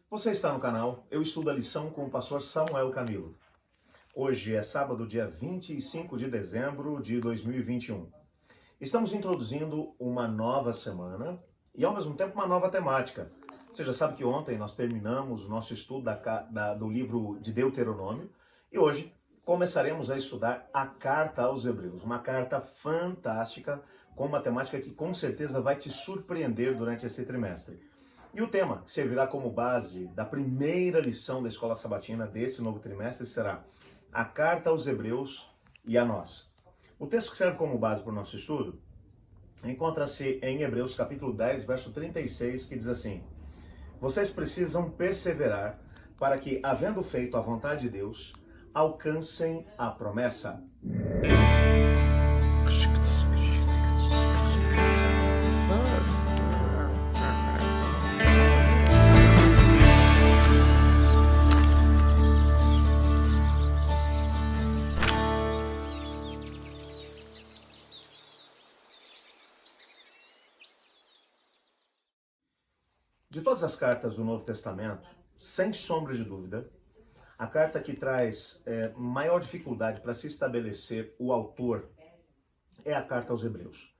Você está no canal Eu Estudo a Lição com o pastor Samuel Camilo. Hoje é sábado, dia 25 de dezembro de 2021. Estamos introduzindo uma nova semana e, ao mesmo tempo, uma nova temática. Você já sabe que ontem nós terminamos o nosso estudo do livro de Deuteronômio e hoje começaremos a estudar a Carta aos Hebreus. Uma carta fantástica, com uma temática que com certeza vai te surpreender durante esse trimestre. E o tema que servirá como base da primeira lição da Escola Sabatina desse novo trimestre será a Carta aos Hebreus e a nós. O texto que serve como base para o nosso estudo encontra-se em Hebreus capítulo 10, verso 36, que diz assim: Vocês precisam perseverar para que, havendo feito a vontade de Deus, alcancem a promessa. De todas as cartas do Novo Testamento, sem sombra de dúvida, a carta que traz maior dificuldade para se estabelecer o autor é a carta aos Hebreus.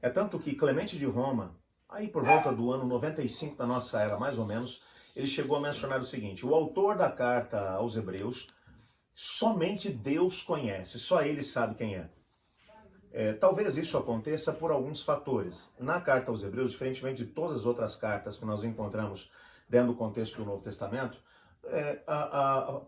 É tanto que Clemente de Roma, aí por volta do ano 95 da nossa era, mais ou menos, ele chegou a mencionar o seguinte: o autor da carta aos Hebreus, somente Deus conhece, só ele sabe quem é. Talvez isso aconteça por alguns fatores. Na carta aos Hebreus, diferentemente de todas as outras cartas que nós encontramos dentro do contexto do Novo Testamento,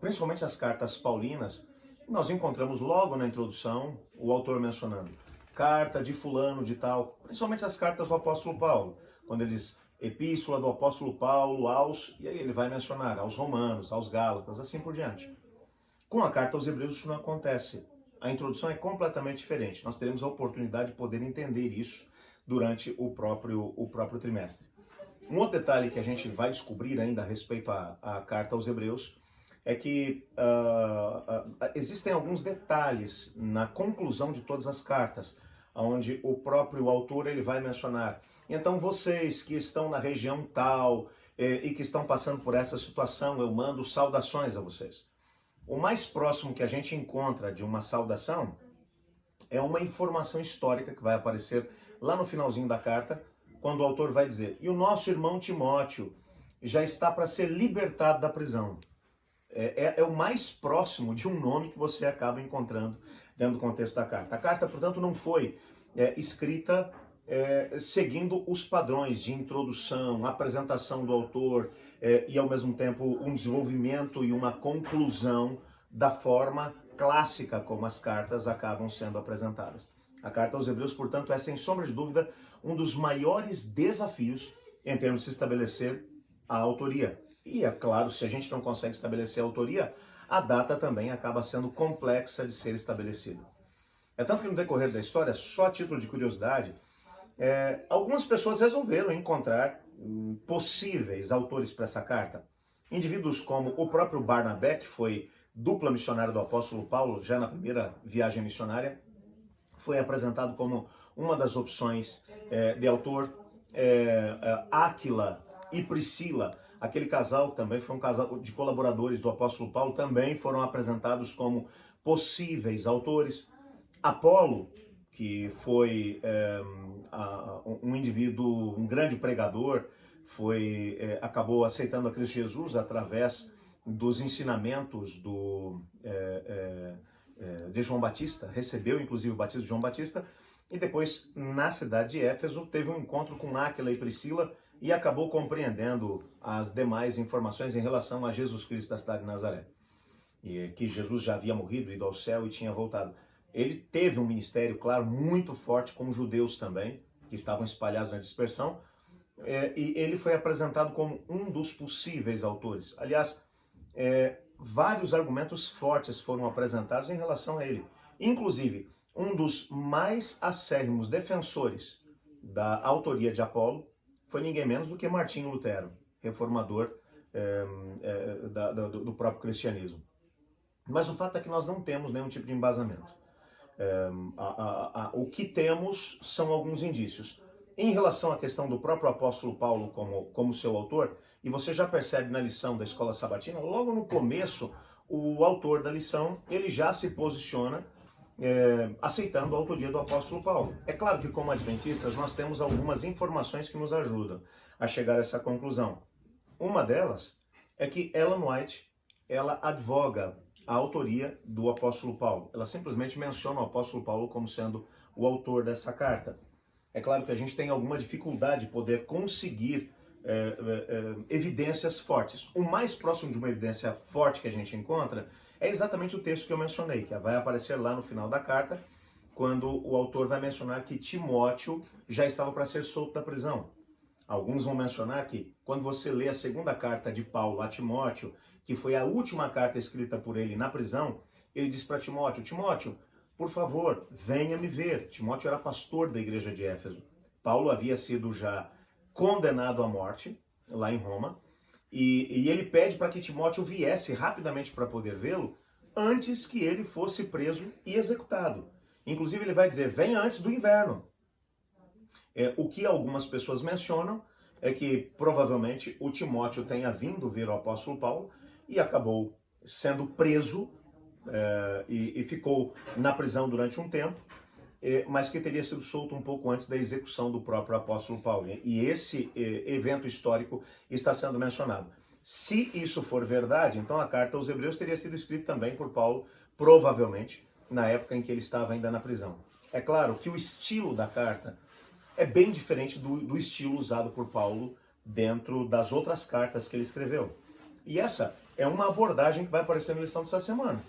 principalmente as cartas paulinas, nós encontramos logo na introdução o autor mencionando carta de fulano de tal, principalmente as cartas do apóstolo Paulo, quando ele diz epístola do apóstolo Paulo aos, e aí ele vai mencionar aos romanos, aos gálatas, assim por diante. Com a carta aos Hebreus isso não acontece. A introdução é completamente diferente. Nós teremos a oportunidade de poder entender isso durante o próprio trimestre. Um outro detalhe que a gente vai descobrir ainda a respeito à carta aos Hebreus é que existem alguns detalhes na conclusão de todas as cartas, onde o próprio autor ele vai mencionar. Então vocês que estão na região tal e que estão passando por essa situação, eu mando saudações a vocês. O mais próximo que a gente encontra de uma saudação é uma informação histórica que vai aparecer lá no finalzinho da carta, quando o autor vai dizer: e o nosso irmão Timóteo já está para ser libertado da prisão. É o mais próximo de um nome que você acaba encontrando dentro do contexto da carta. A carta, portanto, não foi escrita seguindo os padrões de introdução, apresentação do autor e, ao mesmo tempo, um desenvolvimento e uma conclusão da forma clássica como as cartas acabam sendo apresentadas. A carta aos Hebreus, portanto, é, sem sombra de dúvida, um dos maiores desafios em termos de se estabelecer a autoria. E, é claro, se a gente não consegue estabelecer a autoria, a data também acaba sendo complexa de ser estabelecida. É tanto que no decorrer da história, só a título de curiosidade, algumas pessoas resolveram encontrar possíveis autores para essa carta. Indivíduos como o próprio Barnabé, que foi dupla missionária do apóstolo Paulo, já na primeira viagem missionária, foi apresentado como uma das opções de autor. Áquila e Priscila, aquele casal também foi um casal de colaboradores do apóstolo Paulo, também foram apresentados como possíveis autores. Apolo, que foi um indivíduo, um grande pregador, acabou aceitando a Cristo Jesus através dos ensinamentos de João Batista, recebeu inclusive o batismo de João Batista, e depois, na cidade de Éfeso, teve um encontro com Áquila e Priscila e acabou compreendendo as demais informações em relação a Jesus Cristo da cidade de Nazaré. E que Jesus já havia morrido, ido ao céu e tinha voltado. Ele teve um ministério, claro, muito forte com judeus também, que estavam espalhados na dispersão, e ele foi apresentado como um dos possíveis autores. Aliás, vários argumentos fortes foram apresentados em relação a ele. Inclusive, um dos mais acérrimos defensores da autoria de Apolo foi ninguém menos do que Martinho Lutero, reformador do próprio cristianismo. Mas o fato é que nós não temos nenhum tipo de embasamento. O que temos são alguns indícios. Em relação à questão do próprio apóstolo Paulo como seu autor, e você já percebe na lição da Escola Sabatina, logo no começo, o autor da lição, ele já se posiciona aceitando a autoria do apóstolo Paulo. É claro que como adventistas nós temos algumas informações que nos ajudam a chegar a essa conclusão. Uma delas é que Ellen White, ela advoga a autoria do apóstolo Paulo. Ela simplesmente menciona o apóstolo Paulo como sendo o autor dessa carta. É claro que a gente tem alguma dificuldade de poder conseguir evidências fortes. O mais próximo de uma evidência forte que a gente encontra é exatamente o texto que eu mencionei, que vai aparecer lá no final da carta, quando o autor vai mencionar que Timóteo já estava para ser solto da prisão. Alguns vão mencionar que, quando você lê a segunda carta de Paulo a Timóteo, que foi a última carta escrita por ele na prisão, ele diz para Timóteo, Timóteo, por favor, venha me ver. Timóteo era pastor da igreja de Éfeso. Paulo havia sido já condenado à morte, lá em Roma, e ele pede para que Timóteo viesse rapidamente para poder vê-lo, antes que ele fosse preso e executado. Inclusive ele vai dizer, venha antes do inverno. O que algumas pessoas mencionam é que provavelmente o Timóteo tenha vindo ver o apóstolo Paulo e acabou sendo preso e ficou na prisão durante um tempo, mas que teria sido solto um pouco antes da execução do próprio apóstolo Paulo. E esse evento histórico está sendo mencionado. Se isso for verdade, então a carta aos Hebreus teria sido escrita também por Paulo, provavelmente, na época em que ele estava ainda na prisão. É claro que o estilo da carta é bem diferente do estilo usado por Paulo dentro das outras cartas que ele escreveu. E essa é uma abordagem que vai aparecer na lição dessa semana.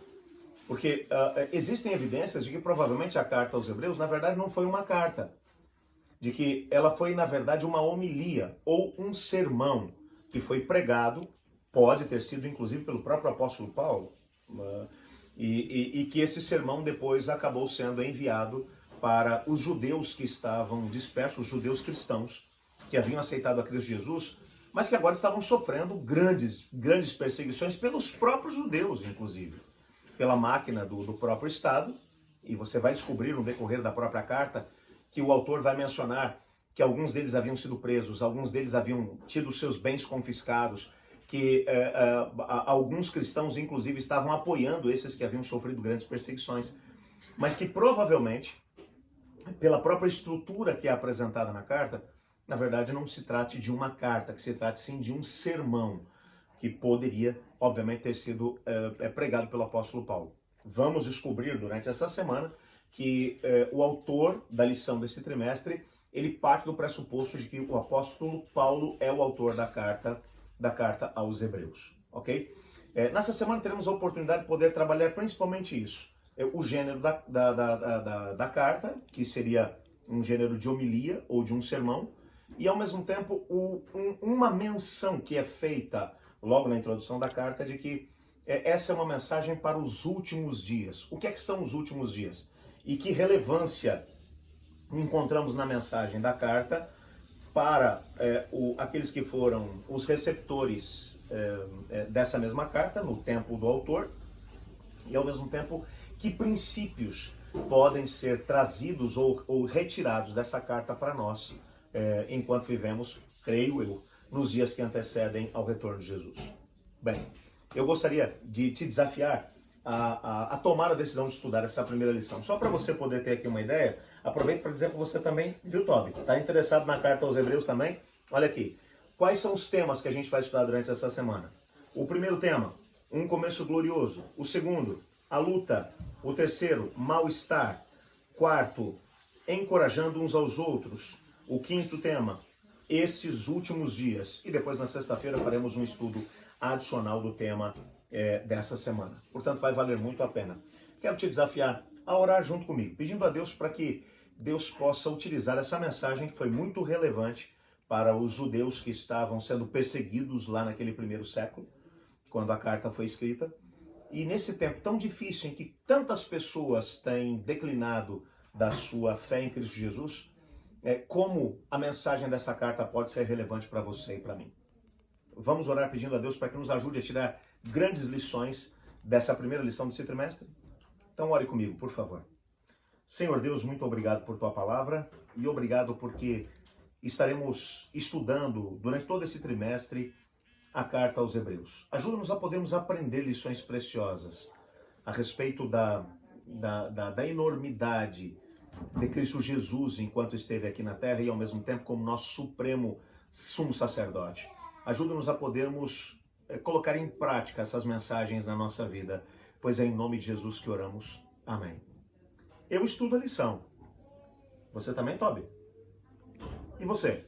Porque existem evidências de que provavelmente a carta aos Hebreus, na verdade, não foi uma carta. De que ela foi, na verdade, uma homilia ou um sermão que foi pregado, pode ter sido, inclusive, pelo próprio apóstolo Paulo, e que esse sermão depois acabou sendo enviado para os judeus que estavam dispersos, os judeus cristãos, que haviam aceitado a Cristo Jesus, mas que agora estavam sofrendo grandes perseguições pelos próprios judeus, inclusive. Pela máquina do próprio Estado, e você vai descobrir no decorrer da própria carta que o autor vai mencionar que alguns deles haviam sido presos, alguns deles haviam tido seus bens confiscados, que alguns cristãos, inclusive, estavam apoiando esses que haviam sofrido grandes perseguições, mas que provavelmente, pela própria estrutura que é apresentada na carta, na verdade não se trate de uma carta, que se trate sim de um sermão, que poderia, obviamente, ter sido pregado pelo apóstolo Paulo. Vamos descobrir durante essa semana que o autor da lição desse trimestre, ele parte do pressuposto de que o apóstolo Paulo é o autor da carta aos Hebreus, ok? Nessa semana teremos a oportunidade de poder trabalhar principalmente isso. O gênero da carta, que seria um gênero de homilia ou de um sermão, e ao mesmo tempo uma menção que é feita logo na introdução da carta, de que essa é uma mensagem para os últimos dias. O que é que são os últimos dias? E que relevância encontramos na mensagem da carta para aqueles que foram os receptores dessa mesma carta, no tempo do autor, e ao mesmo tempo que princípios podem ser trazidos ou retirados dessa carta para nós, enquanto vivemos, creio eu, nos dias que antecedem ao retorno de Jesus. Bem, eu gostaria de te desafiar a tomar a decisão de estudar essa primeira lição. Só para você poder ter aqui uma ideia, aproveito para dizer para você também, viu, Toby? Está interessado na carta aos Hebreus também? Olha aqui, quais são os temas que a gente vai estudar durante essa semana? O primeiro tema, um começo glorioso. O segundo, a luta. O terceiro, mal-estar. Quarto, encorajando uns aos outros. O quinto tema, estes últimos dias. E depois, na sexta-feira, faremos um estudo adicional do tema dessa semana. Portanto, vai valer muito a pena. Quero te desafiar a orar junto comigo, pedindo a Deus para que Deus possa utilizar essa mensagem que foi muito relevante para os judeus que estavam sendo perseguidos lá naquele primeiro século, quando a carta foi escrita. E nesse tempo tão difícil em que tantas pessoas têm declinado da sua fé em Cristo Jesus, como a mensagem dessa carta pode ser relevante para você e para mim. Vamos orar pedindo a Deus para que nos ajude a tirar grandes lições dessa primeira lição desse trimestre? Então ore comigo, por favor. Senhor Deus, muito obrigado por tua palavra e obrigado porque estaremos estudando durante todo esse trimestre a carta aos Hebreus. Ajuda-nos a podermos aprender lições preciosas a respeito da enormidade de Cristo Jesus enquanto esteve aqui na terra e ao mesmo tempo como nosso supremo sumo sacerdote. Ajuda-nos a podermos colocar em prática essas mensagens na nossa vida, pois é em nome de Jesus que oramos. Amém. Eu estudo a lição. Você também, Toby? E você?